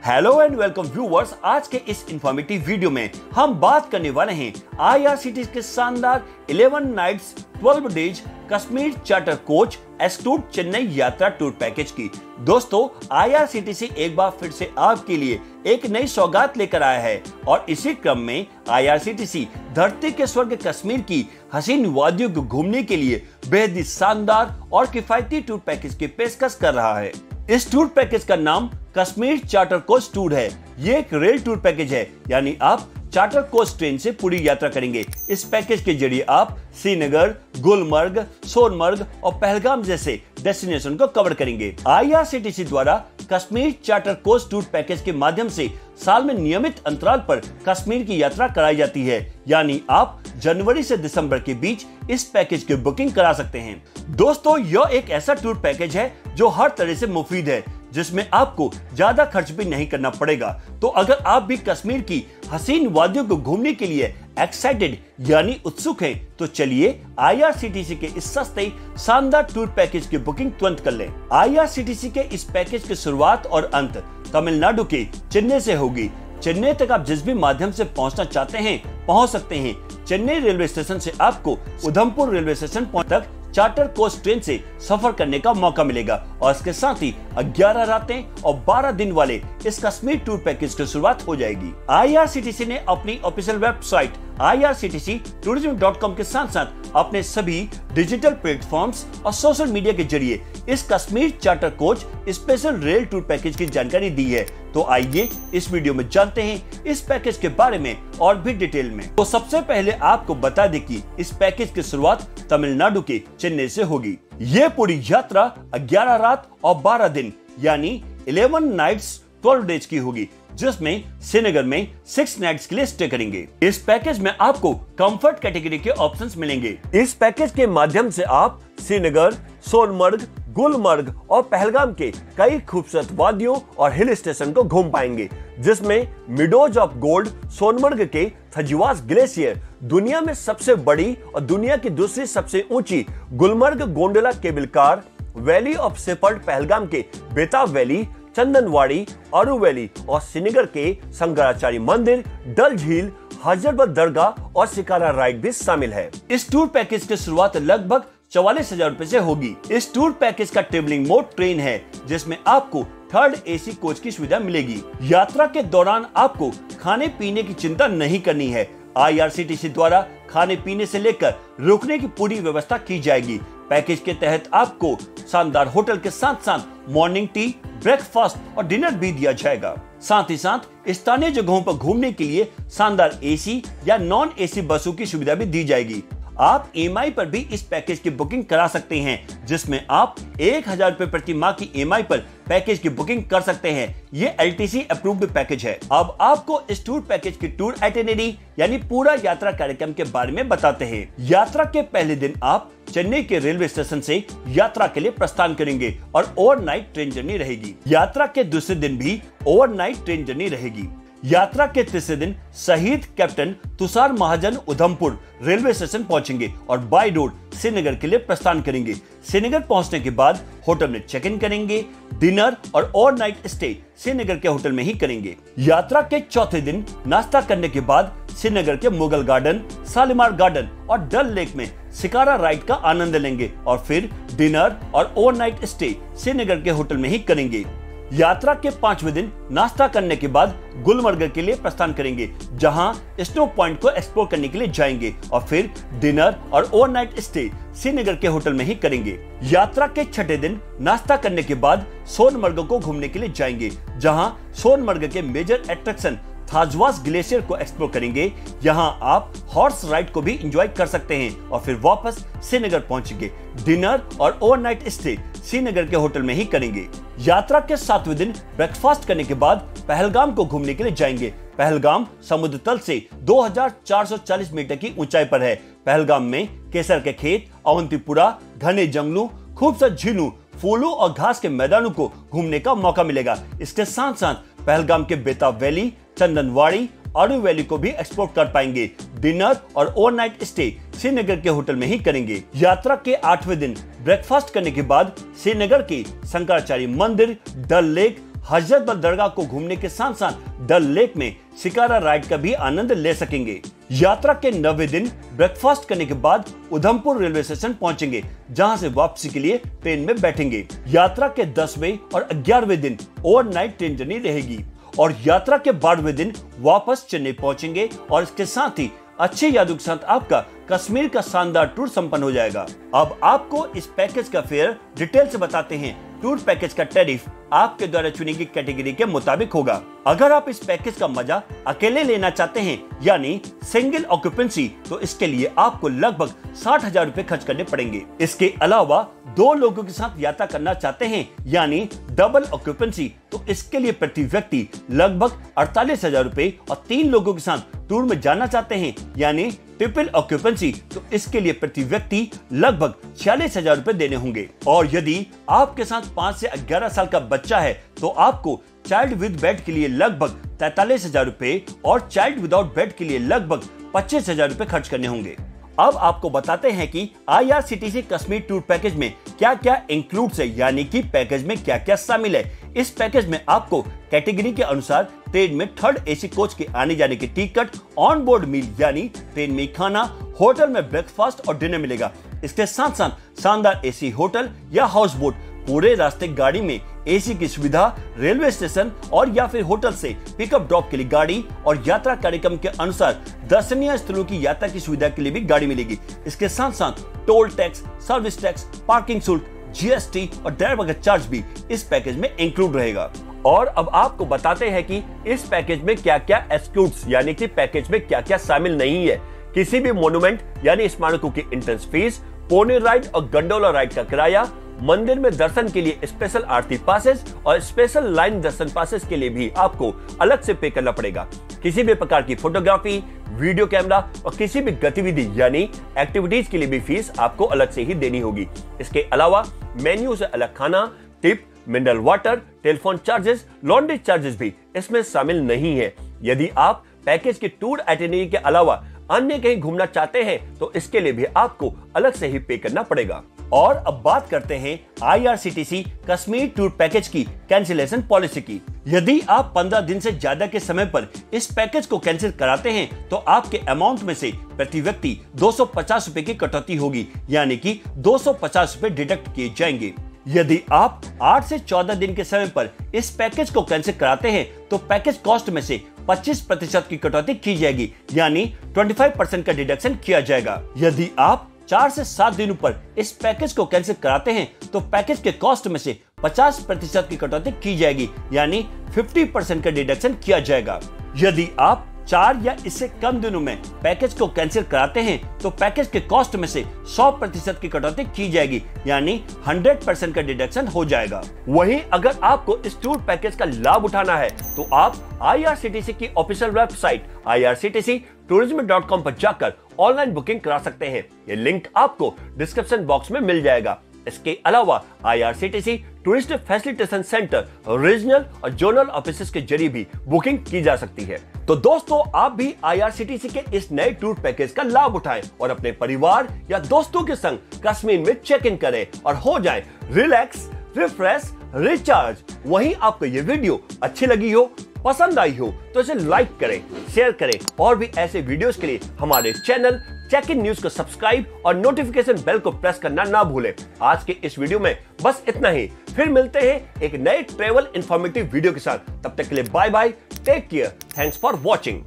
Hello and welcome viewers. आज के इस इंफॉर्मेटिव वीडियो में हम बात करने वाले हैं आईआरसीटीसी के शानदार 11 nights 12 days Kashmir charter coach exclude Chennai यात्रा टूर पैकेज की। दोस्तों, आईआरसीटीसी एक बार फिर से आपके लिए एक नई सौगात लेकर आया है और इसी क्रम में आईआरसीटीसी धरती के स्वर्ग कश्मीर की हसीन वादियों को घूमने के लिए बेहद ही शानदार और किफायती टूर पैकेज की पेशकश कर रहा है। इस टूर पैकेज का नाम कश्मीर चार्टर कोच टूर है। ये एक रेल टूर पैकेज है, यानी आप चार्टर कोच ट्रेन से पूरी यात्रा करेंगे। इस पैकेज के जरिए आप श्रीनगर, गुलमर्ग, सोनमर्ग और पहलगाम जैसे डेस्टिनेशन को कवर करेंगे। आईआरसीटीसी द्वारा Kashmir charter coach tour package के माध्यम से साल में नियमित अंतराल पर कश्मीर की यात्रा कराई जाती है, यानी आप जनवरी से दिसंबर के बीच इस पैकेज की बुकिंग करा सकते हैं। दोस्तों, यह एक ऐसा टूर पैकेज है जो हर तरह से मुफीद है, जिसमें आपको ज्यादा खर्च भी नहीं करना पड़ेगा। तो अगर आप भी कश्मीर की हसीन वादियों को घूमने के लिए एक्साइटेड यानी उत्सुक हैं, तो चलिए आईआरसीटीसी के इस सस्ते शानदार टूर पैकेज की बुकिंग तुरंत कर लें। आईआरसीटीसी के इस पैकेज की शुरुआत और अंत तमिलनाडु के चेन्नई से होगी। चेन्नई तक आप जिस भी माध्यम से पहुंचना चाहते हैं पहुंच सकते हैं। चेन्नई रेलवे स्टेशन से आपको उधमपुर रेलवे स्टेशन तक चार्टर कोच ट्रेन से सफर करने का मौका मिलेगा और इसके साथ ही 11 रातें और 12 दिन वाले इस कश्मीर टूर पैकेज की शुरुआत हो जाएगी। आईआरसीटीसी ने अपनी ऑफिशियल वेबसाइट irctctourism.com के साथ साथ अपने सभी डिजिटल प्लेटफॉर्म्स और सोशल मीडिया के जरिए इस Kashmir charter coach special rail tour package की जानकारी दी है। तो आइए इस वीडियो में जानते हैं इस पैकेज के बारे में और भी डिटेल में। तो सबसे पहले आपको बता दें कि इस पैकेज की शुरुआत तमिलनाडु के चेन्नई से होगी। ये पूरी यात्रा 11 रात और 12 दिन यानी 11 नाइट्स 12 डेज की होगी, जिसमें श्रीनगर में 6 नाइट्स के लिए स्टे करेंगे। इस पैकेज में आपको कंफर्ट कैटेगरी के ऑप्शंस मिलेंगे। इस पैकेज के माध्यम से आप श्रीनगर, सोनमर्ग, गुलमर्ग और पहलगाम के कई खूबसूरत वादियों और हिल स्टेशन को घूम पाएंगे, जिसमें मिडोज ऑफ गोल्ड सोनमर्ग के थजिवास ग्लेशियर, दुनिया में सबसे बड़ी और दुनिया की दूसरी सबसे ऊंची Gulmarg gondola cable car, valley of shepherd Pahalgam के बेताब वैली, चंदनवाड़ी, अरू वैली और श्रीनगर के शंकराचार्य मंदिर, डल झील, हजरत दरगाह और शिकारा राइड भी शामिल है। इस टूर पैकेज की शुरुआत लगभग 44,000 रुपए से होगी। इस टूर पैकेज का ट्रेवलिंग मोड ट्रेन है, जिसमें आपको थर्ड एसी कोच की सुविधा मिलेगी। यात्रा के दौरान आपको खाने पीने की चिंता नहीं करनी है। आईआरसीटीसी द्वारा खाने पीने से लेकर रुकने की पूरी व्यवस्था की जाएगी। पैकेज के तहत आपको शानदार होटल के साथ साथ मॉर्निंग टी, ब्रेकफास्ट और डिनर भी दिया जाएगा। साथ ही साथ स्थानीय जगहों पर घूमने के लिए शानदार एसी या नॉन एसी बसों की सुविधा भी दी जाएगी। आप ईएमआई पर भी इस पैकेज की बुकिंग करा सकते हैं, जिसमें आप 1,000 रुपए प्रति माह की ईएमआई पर पैकेज की बुकिंग कर सकते हैं। ये एलटीसी अप्रूव्ड पैकेज है। अब आपको इस टूर पैकेज की टूर आइटिनरी यानी पूरा यात्रा कार्यक्रम के बारे में बताते हैं। यात्रा के पहले दिन आप चेन्नई के रेलवे स्टेशन से यात्रा के लिए प्रस्थान करेंगे और ओवरनाइट ट्रेन जर्नी रहेगी। यात्रा के दूसरे दिन भी ओवरनाइट ट्रेन जर्नी रहेगी। यात्रा के तीसरे दिन शहीद कैप्टन तुषार महाजन उधमपुर रेलवे स्टेशन पहुंचेंगे और बाय रोड श्रीनगर के लिए प्रस्थान करेंगे। श्रीनगर पहुंचने के बाद होटल में चेक इन करेंगे। डिनर और ओवरनाइट स्टे श्रीनगर के होटल में ही करेंगे। यात्रा के चौथे दिन नाश्ता करने के बाद श्रीनगर के मुगल गार्डन, शालीमार गार्डन और डल लेक में शिकारा राइड का आनंद लेंगे और फिर डिनर और ओवरनाइट स्टे श्रीनगर के होटल में ही करेंगे। यात्रा के 5वें दिन नाश्ता करने के बाद गुलमर्ग के लिए प्रस्थान करेंगे, जहां स्नो पॉइंट को एक्सप्लोर करने के लिए जाएंगे और फिर डिनर और ओवरनाइट स्टे श्रीनगर के होटल में ही करेंगे। यात्रा के 6ठे दिन नाश्ता करने के बाद सोनमर्ग को घूमने के लिए जाएंगे, जहां सोनमर्ग के मेजर अट्रैक्शन थाजवास ग्लेशियर को एक्सप्लोर करेंगे। यहां आप हॉर्स राइड को भी एंजॉय कर सकते हैं और फिर वापस श्रीनगर पहुंचेंगे। डिनर और ओवरनाइट स्टे श्रीनगर के होटल में ही करेंगे। यात्रा के 7वें दिन ब्रेकफास्ट करने के बाद पहलगाम को घूमने के लिए जाएंगे। पहलगाम समुद्र तल से 2440 मीटर की ऊंचाई पर है। पहलगाम में केसर के खेत, अवंतीपुरा, घने जंगलों, खूबसूरत झीलों, फूलों और घास के मैदानों को घूमने का मौका मिलेगा। इसके साथ साथ पहलगाम के बेताब वैली, चंदनवाड़ी, अरू वैली को भी एक्सप्लोर कर पाएंगे। डिनर और ओवरनाइट स्टे श्रीनगर के होटल में ही करेंगे। यात्रा के 8वें दिन ब्रेकफास्ट करने के बाद श्रीनगर के शंकराचार्य मंदिर, डल लेक, हजरत बल दरगाह को घूमने के साथ साथ डल लेक में शिकारा राइड का भी आनंद ले सकेंगे। यात्रा के 9वें दिन ब्रेकफास्ट करने के बाद उधमपुर रेलवे स्टेशन पहुंचेंगे, जहां से वापसी के लिए ट्रेन में बैठेंगे। यात्रा के 10वें और 11वें दिन ओवरनाइट ट्रेन जर्नी रहेगी और यात्रा के 12वें दिन वापस चेन्नई पहुंचेंगे और इसके साथ ही अच्छे यादों के साथ आपका कश्मीर का शानदार टूर संपन्न हो जाएगा। अब आपको इस पैकेज का फेयर डिटेल से बताते हैं। टूर पैकेज का टैरिफ आपके द्वारा चुनी गई कैटेगरी के मुताबिक होगा। अगर आप इस पैकेज का मजा अकेले लेना चाहते हैं यानी सिंगल ऑक्यूपेंसी, तो इसके लिए आपको लगभग 60,000 रुपए खर्च करने पड़ेंगे। इसके अलावा 2 लोगों के साथ यात्रा करना चाहते हैं यानी डबल ऑक्यूपेंसी, तो इसके लिए प्रति व्यक्ति लगभग 48,000 रुपए और 3 लोगों के साथ टूर में जाना चाहते हैं यानी ट्रिपल ऑक्यूपेंसी, तो इसके लिए प्रति व्यक्ति लगभग 46,000 रुपए देने होंगे। और यदि आपके साथ 5 से 11 साल का बच्चा है तो आपको चाइल्ड विद बेड के लिए लगभग 43,000 रुपए और चाइल्ड विदाउट बेड के लिए लगभग 25,000 रुपए खर्च करने होंगे। अब आपको बताते हैं कि IRCTC कश्मीर टूर पैकेज में क्या क्या इंक्लूड्स है, यानी कि पैकेज में क्या क्या शामिल है। इस पैकेज में आपको कैटेगरी के अनुसार ट्रेन में 3rd AC कोच के आने जाने की टिकट, ऑन बोर्ड मील यानी ट्रेन में खाना, होटल में ब्रेकफास्ट और डिनर मिलेगा। इसके साथ साथ शानदार AC होटल या हाउस बोट, पूरे रास्ते गाड़ी में AC की सुविधा, रेलवे स्टेशन और या फिर होटल से पिकअप ड्रॉप के लिए गाड़ी और यात्रा कार्यक्रम के अनुसार दर्शनीय स्थलों की यात्रा की सुविधा के लिए भी गाड़ी मिलेगी। इसके साथ साथ toll tax, service tax, parking शुल्क, GST और ड्राइवर का चार्ज भी इस पैकेज में इंक्लूड रहेगा। और अब आपको बताते हैं कि इस पैकेज में क्या क्या एक्सक्लूड्स यानी कि पैकेज में क्या क्या शामिल नहीं है। किसी भी मोन्यूमेंट यानी स्मारकों की एंट्रेंस फीस, पोनी राइड और गंडोला राइड का किराया, मंदिर में दर्शन के लिए स्पेशल आरती पासेस और स्पेशल लाइन दर्शन पासेस के लिए भी आपको अलग से पे करना पड़ेगा। किसी भी प्रकार की फोटोग्राफी, वीडियो कैमरा और किसी भी गतिविधि यानी एक्टिविटीज के लिए भी फीस आपको अलग से ही देनी होगी। इसके अलावा मेन्यू से अलग खाना, tip, mineral water, telephone charges, laundry charges भी इसमें शामिल नहीं है। यदि आप पैकेज के टूर आइटिनरी के अलावा अन्य कहीं घूमना चाहते हैं तो इसके लिए भी आपको अलग से ही पे करना पड़ेगा। और अब बात करते हैं IRCTC कश्मीर टूर पैकेज की कैंसिलेशन पॉलिसी की। यदि आप 15 दिन से ज्यादा के समय पर इस पैकेज को कैंसिल कराते हैं तो आपके अमाउंट में से प्रति व्यक्ति 250 रुपए की कटौती होगी, यानी कि 250 रुपए डिडक्ट किए जाएंगे। यदि आप 8 से 14 दिन के समय पर इस पैकेज को कैंसिल कराते हैं तो पैकेज कॉस्ट में से 25% की कटौती की जाएगी, यानी 25% का डिडक्शन किया जाएगा। यदि आप 4 से 7 दिनों पर इस पैकेज को कैंसिल कराते हैं तो पैकेज के कॉस्ट में से 50% की कटौती की जाएगी, यानी 50% का डिडक्शन किया जाएगा। यदि आप 4 या इससे कम दिनों में पैकेज को कैंसिल कराते हैं तो पैकेज के कॉस्ट में से 100% की कटौती की जाएगी, यानी 100% का डिडक्शन हो जाएगा। वहीं अगर आपको इस टूर पैकेज का लाभ उठाना है तो आप IRCTC की ऑफिशियल वेबसाइट irctctourism.com पर जाकर ऑनलाइन बुकिंग करा सकते हैं। ये लिंक आपको डिस्क्रिप्शन बॉक्स में मिल जाएगा। इसके अलावा IRCTC tourist facilitation centre, regional और जोनल ऑफिसेस के जरिए भी बुकिंग की जा सकती है। तो दोस्तों, आप भी IRCTC के इस नए टूर पैकेज का लाभ उठाएं और अपने परिवार या दोस्तों के संग कश्मीर में चेक इन करें और हो जाए रिलैक्स, रिफ्रेश, रिचार्ज। वहीं आपको ये वीडियो अच्छी लगी हो, पसंद आई हो तो इसे लाइक करें, शेयर करें और भी ऐसे वीडियोस के लिए हमारे चैनल चेक इन न्यूज को सब्सक्राइब और नोटिफिकेशन बेल को प्रेस करना ना भूलें। आज के इस वीडियो में बस इतना ही। फिर मिलते हैं एक नए ट्रेवल इंफॉर्मेटिव वीडियो के साथ। तब तक के लिए bye bye, take care, thanks for watching.